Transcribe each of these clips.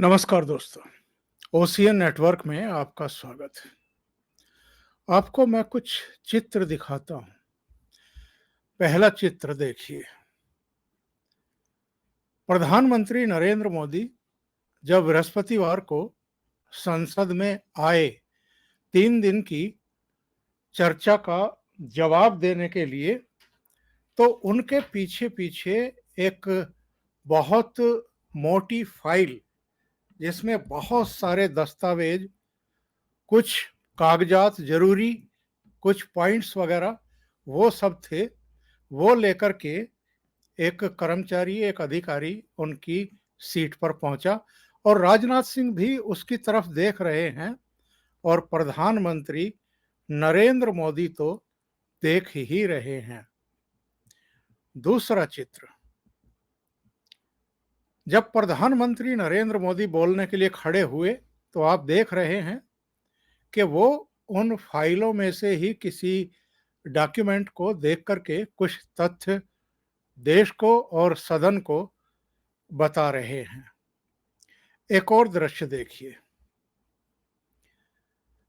नमस्कार दोस्तों, ocean network में आपका स्वागत है। आपको मैं कुछ चित्र दिखाता हूँ। पहला चित्र देखिए। प्रधानमंत्री नरेंद्र मोदी जब बृहस्पतिवार को संसद में आए 3 दिन की चर्चा का जवाब देने के लिए, तो उनके पीछे-पीछे एक बहुत मोटी फाइल जिसमें बहुत सारे दस्तावेज, कुछ कागजात ज़रूरी, कुछ पॉइंट्स वगैरह वो सब थे। वो लेकर के एक कर्मचारी, एक अधिकारी उनकी सीट पर पहुंचा और राजनाथ सिंह भी उसकी तरफ देख रहे हैं और प्रधानमंत्री नरेंद्र मोदी तो देख ही रहे हैं। दूसरा चित्र, जब प्रधानमंत्री नरेंद्र मोदी बोलने के लिए खड़े हुए तो आप देख रहे हैं कि वो उन फाइलों में से ही किसी डॉक्यूमेंट को देख करके कुछ तथ्य देश को और सदन को बता रहे हैं। एक और दृश्य देखिए।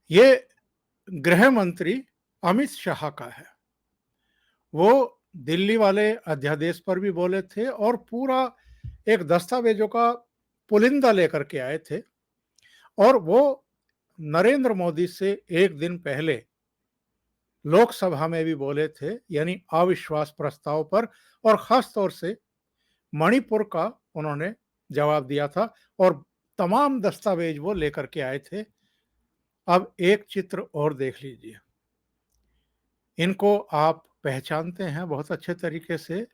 ये गृह मंत्री अमित शाह का है। वो दिल्ली वाले अध्यादेश पर भी बोले थे और पूरा एक दस्तावेजों का पुलिंदा लेकर के आए थे और वो नरेंद्र मोदी से एक दिन पहले लोकसभा में भी बोले थे, यानी अविश्वास प्रस्ताव पर, और खास तौर से मणिपुर का उन्होंने जवाब दिया था और तमाम दस्तावेज वो लेकर के आए थे। अब एक चित्र और देख लीजिए। इनको आप पहचानते हैं बहुत अच्छे तरीके से,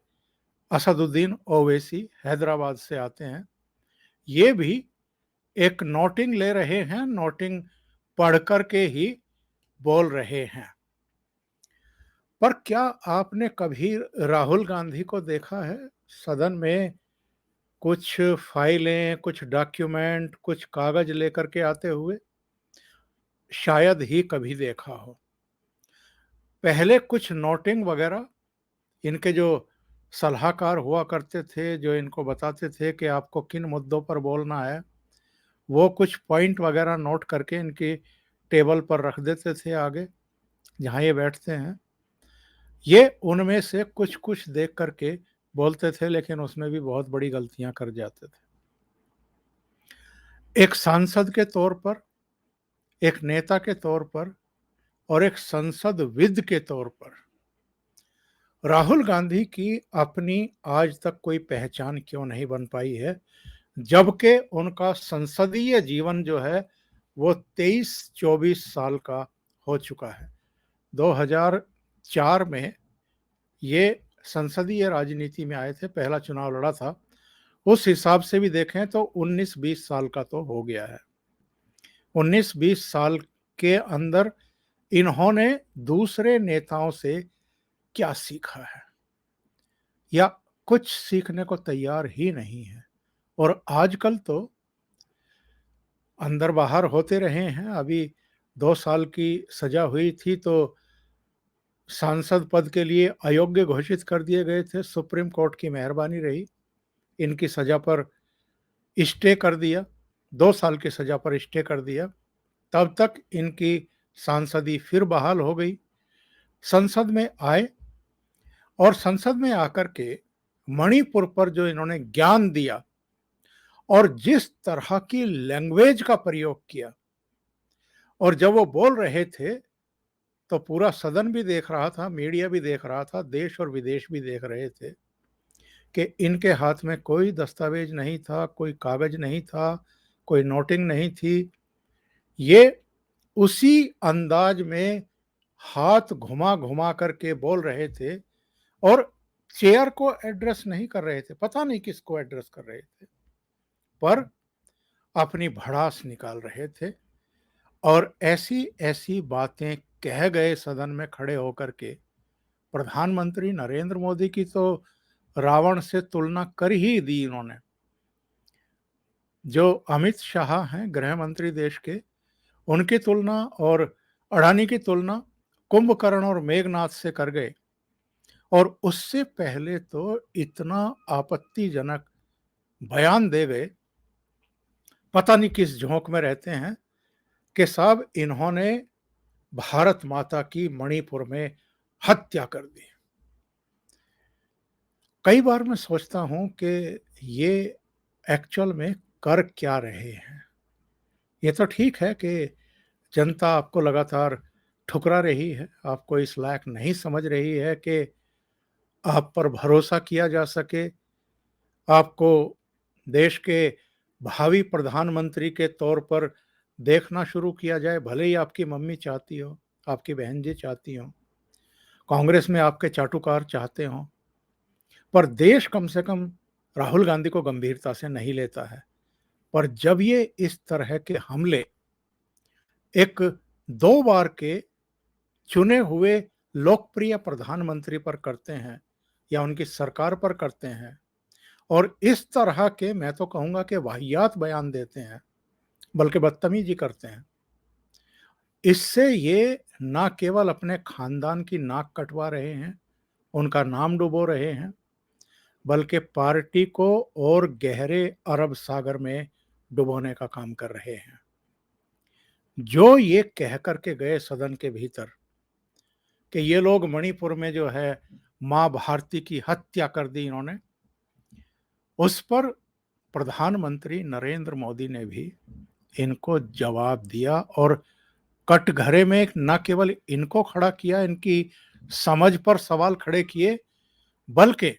असदुद्दीन ओवैसी हैदराबाद से आते हैं। ये भी एक नोटिंग ले रहे हैं, नोटिंग पढ़ कर के ही बोल रहे हैं। पर क्या आपने कभी राहुल गांधी को देखा है सदन में कुछ फाइलें, कुछ डॉक्यूमेंट, कुछ कागज लेकर के आते हुए? शायद ही कभी देखा हो। पहले कुछ नोटिंग वगैरह, इनके जो सलाहकार हुआ करते थे, जो इनको बताते थे कि आपको किन मुद्दों पर बोलना है, वो कुछ पॉइंट वगैरह नोट करके इनकी टेबल पर रख देते थे आगे, जहाँ ये बैठते हैं। ये उनमें से कुछ-कुछ देख करके बोलते थे, लेकिन उसमें भी बहुत बड़ी गलतियाँ कर जाते थे। एक सांसद के तौर पर, एक नेता के तौर पर और एक संसदविद के तौर पर राहुल गांधी की अपनी आज तक कोई पहचान क्यों नहीं बन पाई है, जबकि उनका संसदीय जीवन जो है वो 23-24 साल का हो चुका है। 2004 में ये संसदीय राजनीति में आए थे, पहला चुनाव लड़ा था। उस हिसाब से भी देखें तो 19-20 साल का तो हो गया है। 19-20 साल के अंदर इन्होंने दूसरे नेताओं से क्या सीखा है, या कुछ सीखने को तैयार ही नहीं है। और आजकल तो अंदर बाहर होते रहे हैं। अभी 2 साल की सजा हुई थी तो सांसद पद के लिए अयोग्य घोषित कर दिए गए थे। सुप्रीम कोर्ट की मेहरबानी रही, इनकी सजा पर स्टे कर दिया, 2 साल की सजा पर स्टे कर दिया। तब तक इनकी सांसदी फिर बहाल हो गई। संसद में आए और संसद में आकर के मणिपुर पर जो इन्होंने ज्ञान दिया और जिस तरह की लैंग्वेज का प्रयोग किया, और जब वो बोल रहे थे तो पूरा सदन भी देख रहा था, मीडिया भी देख रहा था, देश और विदेश भी देख रहे थे कि इनके हाथ में कोई दस्तावेज नहीं था, कोई कागज नहीं था, कोई नोटिंग नहीं थी। ये उसी अंदाज में हाथ घुमा-घुमा करके बोल रहे थे और चेयर को एड्रेस नहीं कर रहे थे, पता नहीं किसको एड्रेस कर रहे थे, पर अपनी भड़ास निकाल रहे थे और ऐसी-ऐसी बातें कह गए सदन में खड़े होकर के। प्रधानमंत्री नरेंद्र मोदी की तो रावण से तुलना कर ही दी इन्होंने। जो अमित शाह हैं गृह मंत्री देश के, उनकी तुलना और अडानी की तुलना कुंभकर्ण और मेघनाथ से कर गए। और उससे पहले तो इतना आपत्तिजनक बयान दे गए पता नहीं किस झोंक में रहते हैं कि साहब इन्होंने भारत माता की मणिपुर में हत्या कर दी। कई बार मैं सोचता हूं कि ये एक्चुअल में कर क्या रहे हैं। ये तो ठीक है कि जनता आपको लगातार ठुकरा रही है, आपको इस लायक नहीं समझ रही है कि आप पर भरोसा किया जा सके, आपको देश के भावी प्रधानमंत्री के तौर पर देखना शुरू किया जाए। भले ही आपकी मम्मी चाहती हो, आपकी बहन जी चाहती हो, कांग्रेस में आपके चाटुकार चाहते हों, पर देश कम से कम राहुल गांधी को गंभीरता से नहीं लेता है। पर जब ये इस तरह के हमले एक 2 बार के चुने हुए लोकप्रिय प्रधानमंत्री पर करते हैं या उनकी सरकार पर करते हैं और इस तरह के, मैं तो कहूँगा कि वाहियात बयान देते हैं, बल्कि बदतमीजी करते हैं, इससे ये ना केवल अपने खानदान की नाक कटवा रहे हैं, उनका नाम डुबो रहे हैं, बल्कि पार्टी को और गहरे अरब सागर में डुबोने का काम कर रहे हैं। जो ये कह कर के गए सदन के भीतर कि ये लोग मणिपुर में जो है माँ भारती की हत्या कर दी इन्होंने, उस पर प्रधानमंत्री नरेंद्र मोदी ने भी इनको जवाब दिया और कटघरे में न केवल इनको खड़ा किया, इनकी समझ पर सवाल खड़े किए, बल्कि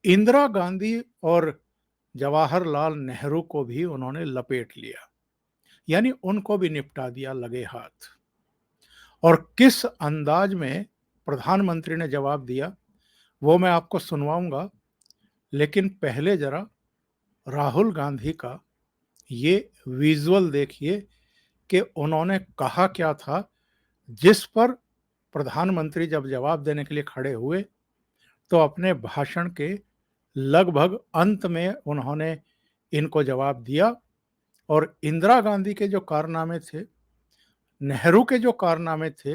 इंदिरा गांधी और जवाहरलाल नेहरू को भी उन्होंने लपेट लिया, यानी उनको भी निपटा दिया लगे हाथ। और किस अंदाज में प्रधानमंत्री ने जवाब दिया वो मैं आपको सुनवाऊंगा, लेकिन पहले जरा राहुल गांधी का ये विजुअल देखिए कि उन्होंने कहा क्या था, जिस पर प्रधानमंत्री जब जवाब देने के लिए खड़े हुए तो अपने भाषण के लगभग अंत में उन्होंने इनको जवाब दिया। और इंदिरा गांधी के जो कारनामे थे, नेहरू के जो कारनामे थे,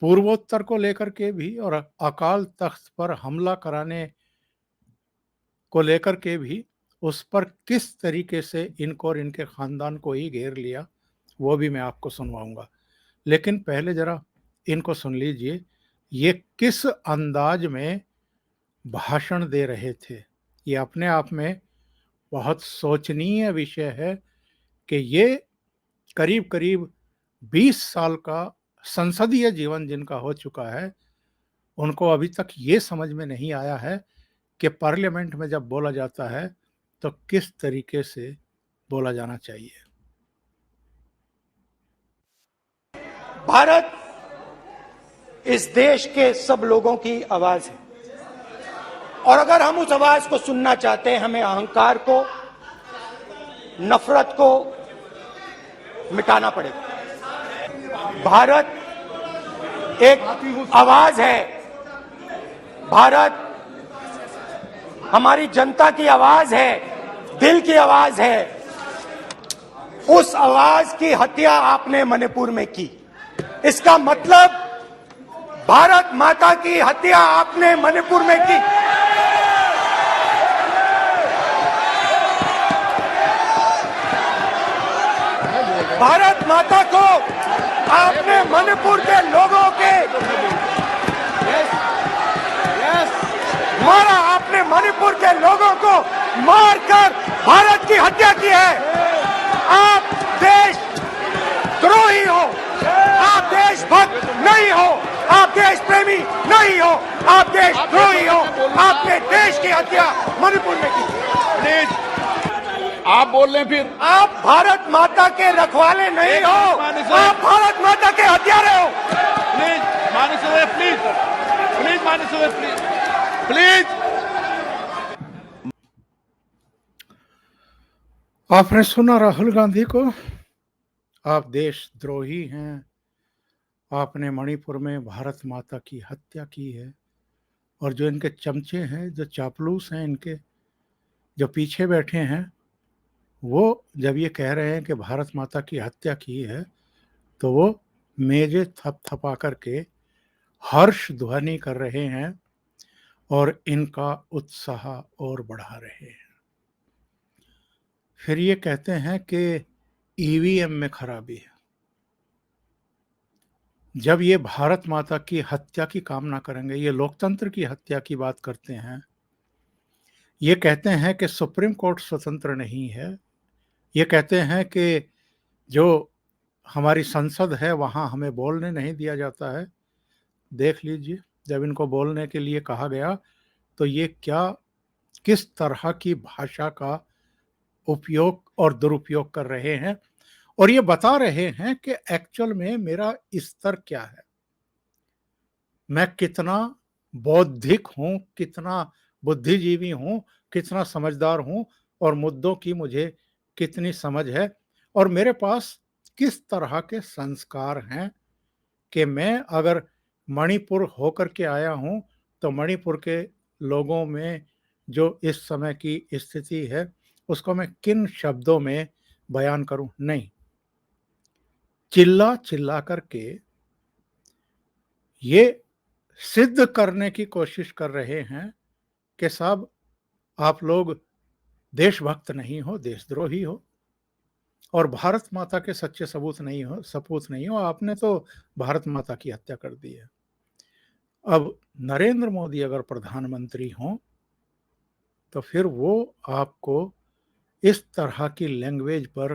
पूर्वोत्तर को लेकर के भी और अकाल तख्त पर हमला कराने को लेकर के भी, उस पर किस तरीके से इनको और इनके खानदान को ही घेर लिया, वो भी मैं आपको सुनवाऊंगा। लेकिन पहले जरा इनको सुन लीजिए, ये किस अंदाज में भाषण दे रहे थे। ये अपने आप में बहुत सोचनीय विषय है कि ये करीब करीब 20 साल का संसदीय जीवन जिनका हो चुका है, उनको अभी तक ये समझ में नहीं आया है कि पार्लियामेंट में जब बोला जाता है तो किस तरीके से बोला जाना चाहिए। भारत इस देश के सब लोगों की आवाज है और अगर हम उस आवाज को सुनना चाहते हैं, हमें अहंकार को, नफरत को मिटाना पड़ेगा। भारत एक आवाज है, भारत हमारी जनता की आवाज है, दिल की आवाज है। उस आवाज की हत्या आपने मणिपुर में की। इसका मतलब भारत माता की हत्या आपने मणिपुर में की। भारत माता को आपने मणिपुर के लोगों के मारा, आपने मणिपुर के लोगों को मारकर भारत की हत्या की है। आप देश द्रोही हो, आप देशभक्त नहीं हो, आप देश प्रेमी नहीं हो, आप देशद्रोही हो। आपने देश की हत्या मणिपुर में की। प्लीज आप बोल रहे हैं, फिर आप भारत माता के रखवाले नहीं हो, आप भारत माता के हत्यारे हो। प्लीज माननीय सदस्य, प्लीज माननीय सदस्य, प्लीज। आपने सुना राहुल गांधी को, आप देशद्रोही हैं, आपने मणिपुर में भारत माता की हत्या की है। और जो इनके चमचे हैं, जो चापलूस हैं, इनके जो पीछे बैठे हैं, वो जब ये कह रहे हैं कि भारत माता की हत्या की है तो वो मेजे थपथपा करके हर्ष ध्वनि कर रहे हैं और इनका उत्साह और बढ़ा रहे हैं। फिर ये कहते हैं कि ईवीएम में खराबी है। जब ये भारत माता की हत्या की कामना करेंगे, ये लोकतंत्र की हत्या की बात करते हैं, ये कहते हैं कि सुप्रीम कोर्ट स्वतंत्र नहीं है, ये कहते हैं कि जो हमारी संसद है वहाँ हमें बोलने नहीं दिया जाता है। देख लीजिए, जब इनको बोलने के लिए कहा गया तो ये किस तरह की भाषा का उपयोग और दुरुपयोग कर रहे हैं, और ये बता रहे हैं कि एक्चुअल में मेरा स्तर क्या है, मैं कितना बौद्धिक हूँ, कितना बुद्धिजीवी हूँ, कितना समझदार हूँ, और मुद्दों की मुझे कितनी समझ है, और मेरे पास किस तरह के संस्कार हैं कि मैं अगर मणिपुर होकर के आया हूँ तो मणिपुर के लोगों में जो इस समय की स्थिति है उसको मैं किन शब्दों में बयान करूं। नहीं, चिल्ला चिल्ला करके ये सिद्ध करने की कोशिश कर रहे हैं कि साहब आप लोग देशभक्त नहीं हो, देशद्रोही हो, और भारत माता के सच्चे सपूत नहीं हो, आपने तो भारत माता की हत्या कर दी है। अब नरेंद्र मोदी अगर प्रधानमंत्री हों तो फिर वो आपको इस तरह की लैंग्वेज पर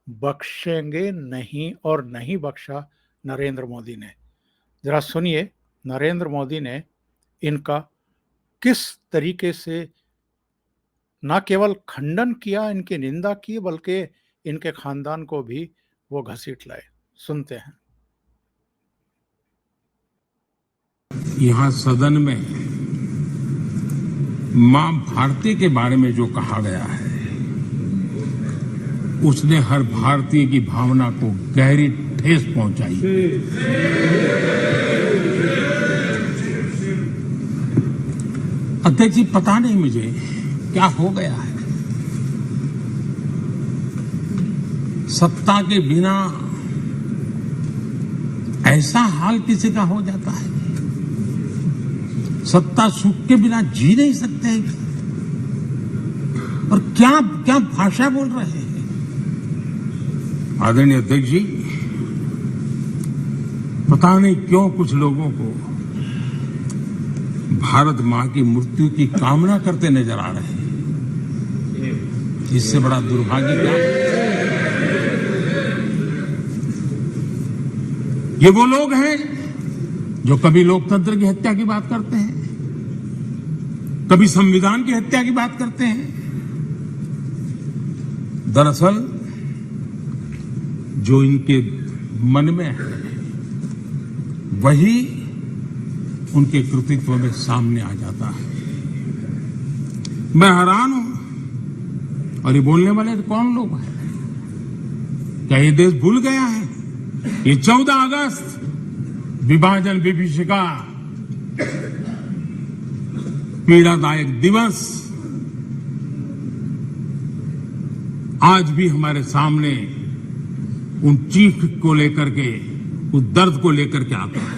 बख्शेंगे नहीं, और नहीं बख्शा नरेंद्र मोदी ने। जरा सुनिए नरेंद्र मोदी ने इनका किस तरीके से न केवल खंडन किया, इनकी निंदा की, बल्कि इनके खानदान को भी वो घसीट लाए। सुनते हैं। यहाँ सदन में मां भारती के बारे में जो कहा गया है उसने हर भारतीय की भावना को गहरी ठेस पहुंचाई। अध्यक्ष जी, पता नहीं मुझे क्या हो गया है, सत्ता के बिना ऐसा हाल किसी का हो जाता है। सत्ता सुख के बिना जी नहीं सकते हैं, और क्या क्या भाषा बोल रहे हैं। आदरणीय अध्यक्ष जी, पता नहीं क्यों कुछ लोगों को भारत मां की मृत्यु की कामना करते नजर आ रहे हैं। इससे बड़ा दुर्भाग्य क्या है। ये वो लोग हैं जो कभी लोकतंत्र की हत्या की बात करते हैं, कभी संविधान की हत्या की बात करते हैं। दरअसल जो इनके मन में है वही उनके कृतित्व में सामने आ जाता है। मैं हैरान हूं, और ये बोलने वाले कौन लोग हैं? क्या ये देश भूल गया है? ये 14 अगस्त विभाजन विभीषिका पीड़ादायक दिवस आज भी हमारे सामने उन चीख को लेकर के, उस दर्द को लेकर के आता है।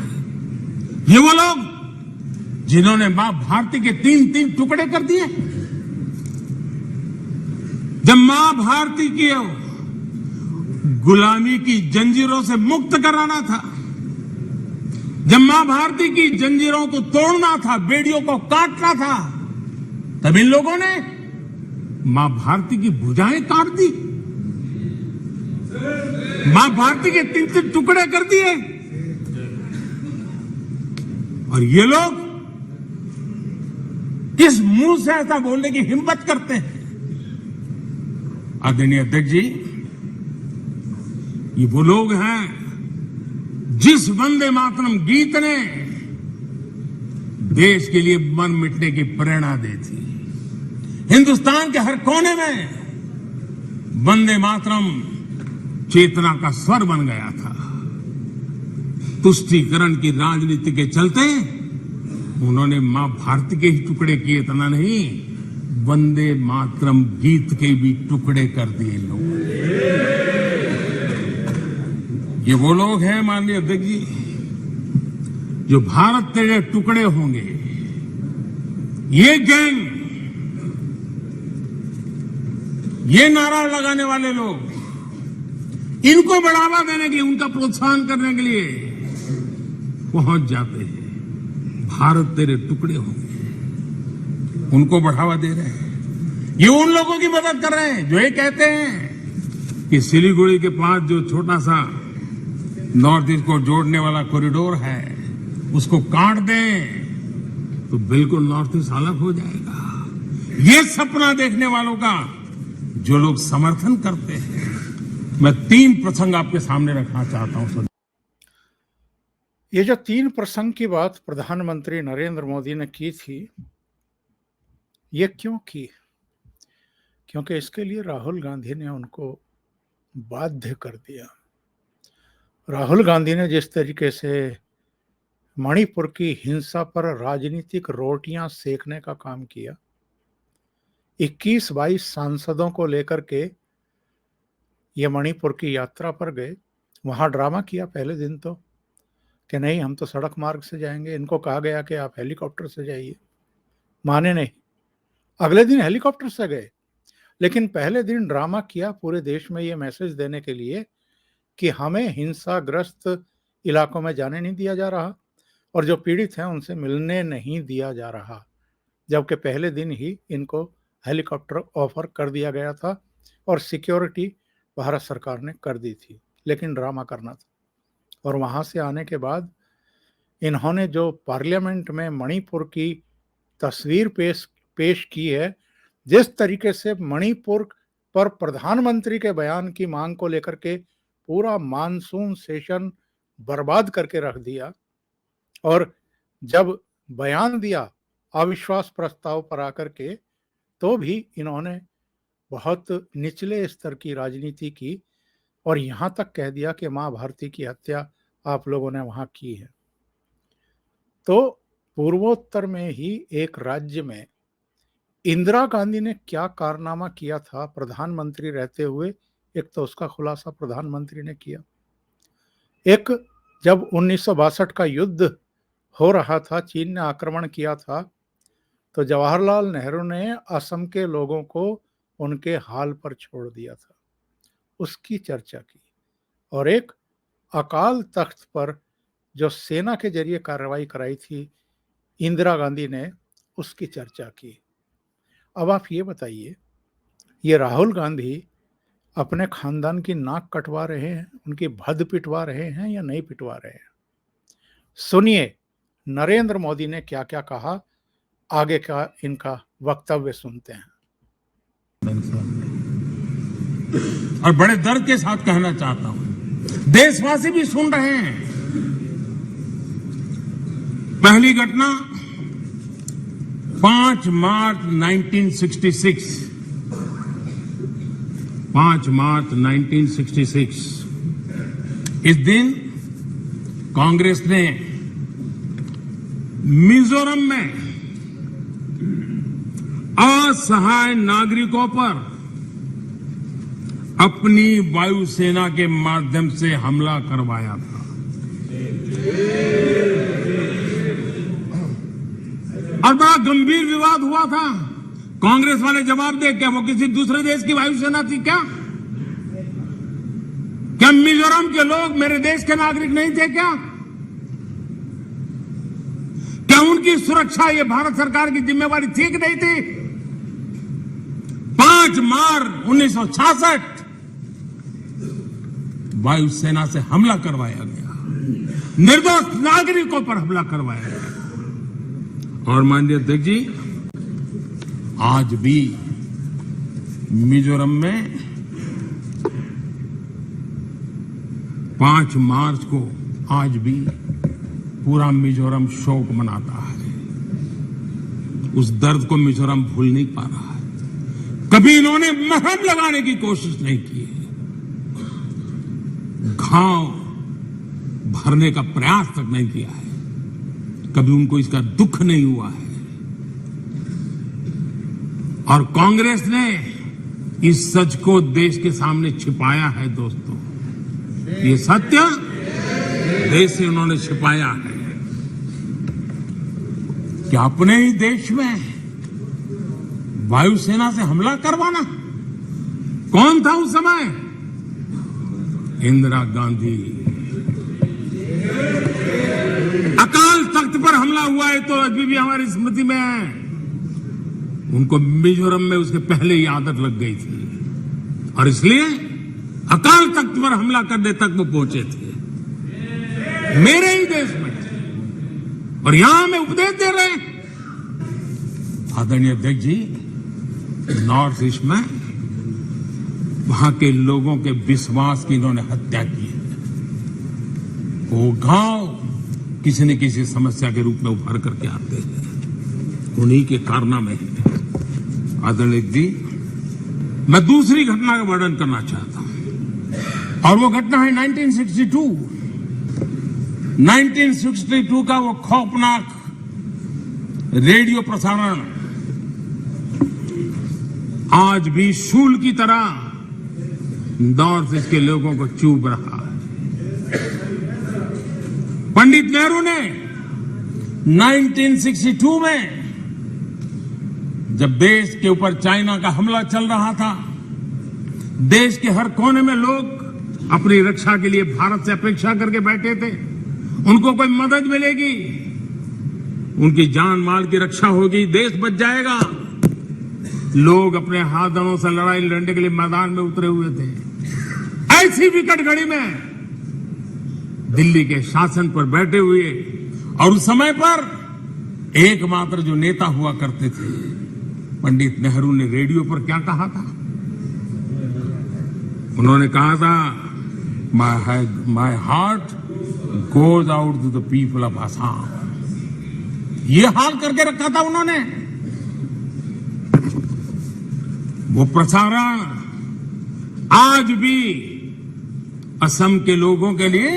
ये वो लोग जिन्होंने मां भारती के 3-3 टुकड़े कर दिए। जब मां भारती की गुलामी की जंजीरों से मुक्त कराना था, जब मां भारती की जंजीरों को तोड़ना था, बेड़ियों को काटना था, तब इन लोगों ने मां भारती की भुजाएं काट दी, मां भारती के 3-3 टुकड़े कर दिए। और ये लोग किस मुंह से ऐसा बोलने की हिम्मत करते हैं? आदरणीय अध्यक्ष जी, ये वो लोग हैं जिस वंदे मातरम गीत ने देश के लिए मर मिटने की प्रेरणा दी थी। हिंदुस्तान के हर कोने में वंदे मातरम चेतना का स्वर बन गया था। तुष्टीकरण की राजनीति के चलते उन्होंने मां भारती के ही टुकड़े किए, इतना नहीं, वंदे मातरम गीत के भी टुकड़े कर दिए लोग। ये वो लोग हैं माननीय अध्यक्ष जी जो भारत तेरे टुकड़े होंगे, ये गैंग ये नारा लगाने वाले लोग, इनको बढ़ावा देने के लिए, उनका प्रोत्साहन करने के लिए पहुंच जाते हैं। भारत तेरे टुकड़े होंगे, उनको बढ़ावा दे रहे हैं। ये उन लोगों की मदद कर रहे हैं जो ये कहते हैं कि सिलीगुड़ी के पास जो छोटा सा नॉर्थ ईस्ट को जोड़ने वाला कॉरिडोर है, उसको काट दें तो बिल्कुल नॉर्थ ईस्ट अलग हो जाएगा। ये सपना देखने वालों का जो लोग समर्थन करते हैं, मैं 3 प्रसंग आपके सामने रखना चाहता हूं। ये जो 3 प्रसंग की बात प्रधानमंत्री नरेंद्र मोदी ने की थी, ये क्यों की? क्योंकि इसके लिए राहुल गांधी ने उनको बाध्य कर दिया। राहुल गांधी ने जिस तरीके से मणिपुर की हिंसा पर राजनीतिक रोटियां सेकने का काम किया, 21-22 सांसदों को लेकर के ये मणिपुर की यात्रा पर गए, वहां ड्रामा किया पहले दिन तो कि नहीं हम तो सड़क मार्ग से जाएंगे, इनको कहा गया कि आप हेलीकॉप्टर से जाइए, माने नहीं। अगले दिन हेलीकॉप्टर से गए, लेकिन पहले दिन ड्रामा किया पूरे देश में ये मैसेज देने के लिए कि हमें हिंसाग्रस्त इलाकों में जाने नहीं दिया जा रहा और जो पीड़ित हैं उनसे मिलने नहीं दिया जा रहा, जबकि पहले दिन ही इनको हेलीकॉप्टर ऑफर कर दिया गया था और सिक्योरिटी भारत सरकार ने कर दी थी, लेकिन ड्रामा करना था। और वहां से आने के बाद इन्होंने जो पार्लियामेंट में मणिपुर की तस्वीर पेश की है, जिस तरीके से मणिपुर पर प्रधानमंत्री के बयान की मांग को लेकर के पूरा मानसून सेशन बर्बाद करके रख दिया, और जब बयान दिया अविश्वास प्रस्ताव पर आकर के, तो भी इन्होंने बहुत निचले स्तर की राजनीति की और यहां तक कह दिया कि मां भारती की हत्या आप लोगों ने वहां की है। तो पूर्वोत्तर में ही एक राज्य में इंदिरा गांधी ने क्या कारनामा किया था प्रधानमंत्री रहते हुए, एक तो उसका खुलासा प्रधानमंत्री ने किया। एक, जब 1962 का युद्ध हो रहा था, चीन ने आक्रमण किया था, तो जवाहरलाल नेहरू ने असम के लोगों को उनके हाल पर छोड़ दिया था, उसकी चर्चा की। और एक, अकाल तख्त पर जो सेना के जरिए कार्रवाई कराई थी इंदिरा गांधी ने, उसकी चर्चा की। अब आप ये बताइए, ये राहुल गांधी अपने खानदान की नाक कटवा रहे हैं, उनकी भद पिटवा रहे हैं या नहीं पिटवा रहे हैं? सुनिए नरेंद्र मोदी ने क्या क्या कहा, आगे का इनका वक्तव्य सुनते हैं। और बड़े दर्द के साथ कहना चाहता हूं, देशवासी भी सुन रहे हैं। पहली घटना 5 मार्च 1966, 5 मार्च 1966। इस दिन कांग्रेस ने मिजोरम में असहाय नागरिकों पर अपनी वायुसेना के माध्यम से हमला करवाया था। और बड़ा गंभीर विवाद हुआ था। कांग्रेस वाले जवाब दे, क्या वो किसी दूसरे देश की वायुसेना थी क्या? क्या मिजोरम के लोग मेरे देश के नागरिक नहीं थे क्या? क्या उनकी सुरक्षा ये भारत सरकार की जिम्मेवारी थी कि नहीं थी? 5 मार्च 1966 वायुसेना से हमला करवाया गया, निर्दोष नागरिकों पर हमला करवाया गया। और माननीय अध्यक्ष जी, आज भी मिजोरम में 5 मार्च को आज भी पूरा मिजोरम शोक मनाता है। उस दर्द को मिजोरम भूल नहीं पा रहा है। कभी इन्होंने मरहम लगाने की कोशिश नहीं की है, घाव भरने का प्रयास तक नहीं किया है, कभी उनको इसका दुख नहीं हुआ है। और कांग्रेस ने इस सच को देश के सामने छिपाया है। दोस्तों, ये सत्य देश से उन्होंने छिपाया है कि अपने ही देश में वायुसेना से हमला करवाना, कौन था उस समय? इंदिरा गांधी। अकाल तख्त पर हमला हुआ है तो अभी भी हमारी स्मृति में है। उनको मिजोरम में उसके पहले ही आदत लग गई थी और इसलिए अकाल तख्त पर हमला करने तक वो पहुंचे थे, मेरे ही देश में। और यहां में उपदेश दे रहे हैं। आदरणीय अध्यक्ष जी, नॉर्थ ईस्ट में वहां के लोगों के विश्वास की इन्होंने हत्या की है। वो गांव किसी न किसी समस्या के रूप में उभर करके आते हैं, उन्हीं के कारनामे हैं। आदरणीय जी, मैं दूसरी घटना का वर्णन करना चाहता हूं और वो घटना है 1962। 1962 का वो खौफनाक रेडियो प्रसारण आज भी शूल की तरह नॉर्थ ईस्ट के लोगों को चुभ रहा है। पंडित नेहरू ने 1962 में जब देश के ऊपर चाइना का हमला चल रहा था, देश के हर कोने में लोग अपनी रक्षा के लिए भारत से अपेक्षा करके बैठे थे। उनको कोई मदद मिलेगी, उनकी जान माल की रक्षा होगी, देश बच जाएगा। लोग अपने हाथों से लड़ाई लड़ने के लिए मैदान में उतरे हुए थे। ऐसी विकट घड़ी में दिल्ली के शासन पर बैठे हुए और उस समय पर एकमात्र जो नेता हुआ करते थे, पंडित नेहरू ने रेडियो पर क्या कहा था? उन्होंने कहा था, my heart goes out to the people of Assam. ये हाल करके रखा था उन्होंने। वो प्रसारण आज भी असम के लोगों के लिए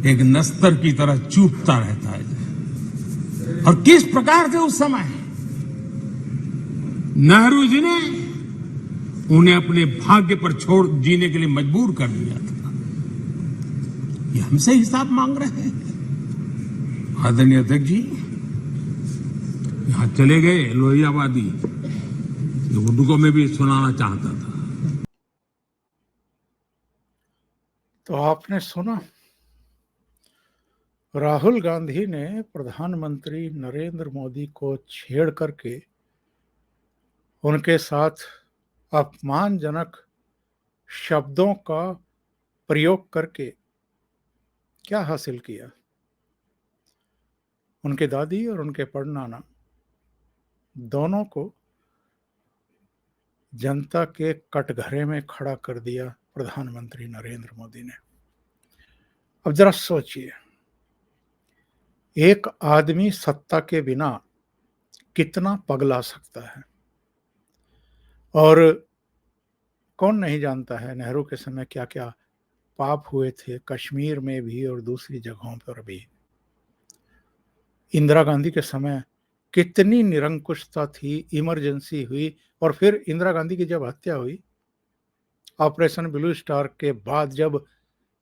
एक नस्तर की तरह चूपता रहता है। और किस प्रकार से उस समय नेहरू जी ने उन्हें अपने भाग्य पर छोड़ जीने के लिए मजबूर कर दिया था। ये हमसे हिसाब मांग रहे हैं। आदरणीय अध्यक्ष जी, यहां चले गए लोहियावादी, उनको मैं भी सुनाना चाहता था। तो आपने सुना, राहुल गांधी ने प्रधानमंत्री नरेंद्र मोदी को छेड़ करके उनके साथ अपमानजनक शब्दों का प्रयोग करके क्या हासिल किया। उनके दादी और उनके परनाना दोनों को जनता के कटघरे में खड़ा कर दिया प्रधानमंत्री नरेंद्र मोदी ने। अब जरा सोचिए, एक आदमी सत्ता के बिना कितना पगला सकता है। और कौन नहीं जानता है नेहरू के समय क्या क्या पाप हुए थे, कश्मीर में भी और दूसरी जगहों पर भी। इंदिरा गांधी के समय कितनी निरंकुशता थी, इमरजेंसी हुई और फिर इंदिरा गांधी की जब हत्या हुई, ऑपरेशन ब्लू स्टार के बाद, जब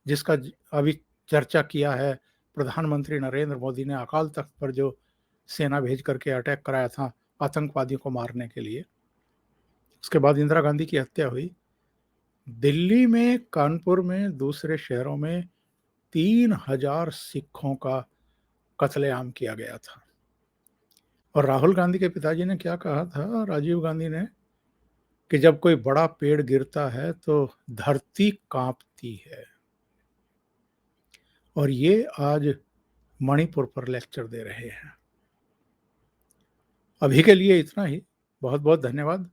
जिसका अभी चर्चा किया है, प्रधानमंत्री नरेंद्र मोदी ने अकाल तख्त पर जो सेना भेज करके अटैक कराया था आतंकवादियों को मारने के लिए, उसके बाद इंदिरा गांधी की हत्या हुई। दिल्ली में, कानपुर में, दूसरे शहरों में 3000 सिखों का कत्लेआम किया गया था। और राहुल गांधी के पिताजी ने क्या कहा था, राजीव गांधी ने, कि जब कोई बड़ा पेड़ गिरता है तो धरती कांपती है। और ये आज मणिपुर पर लेक्चर दे रहे हैं। अभी के लिए इतना ही। बहुत बहुत धन्यवाद।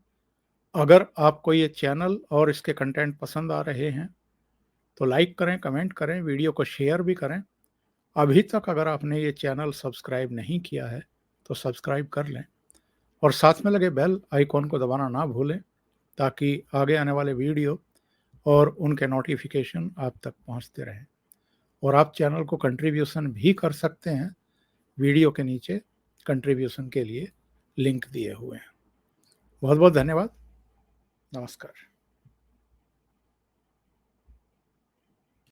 अगर आपको ये चैनल और इसके कंटेंट पसंद आ रहे हैं तो लाइक करें, कमेंट करें, वीडियो को शेयर भी करें। अभी तक अगर आपने ये चैनल सब्सक्राइब नहीं किया है तो सब्सक्राइब कर लें और साथ में लगे बेल आइकॉन को दबाना ना भूलें, ताकि आगे आने वाले वीडियो और उनके नोटिफिकेशन आप तक पहुंचते रहें। और आप चैनल को कंट्रीब्यूशन भी कर सकते हैं। वीडियो के नीचे कंट्रीब्यूशन के लिए लिंक दिए हुए हैं। बहुत बहुत धन्यवाद। नमस्कार।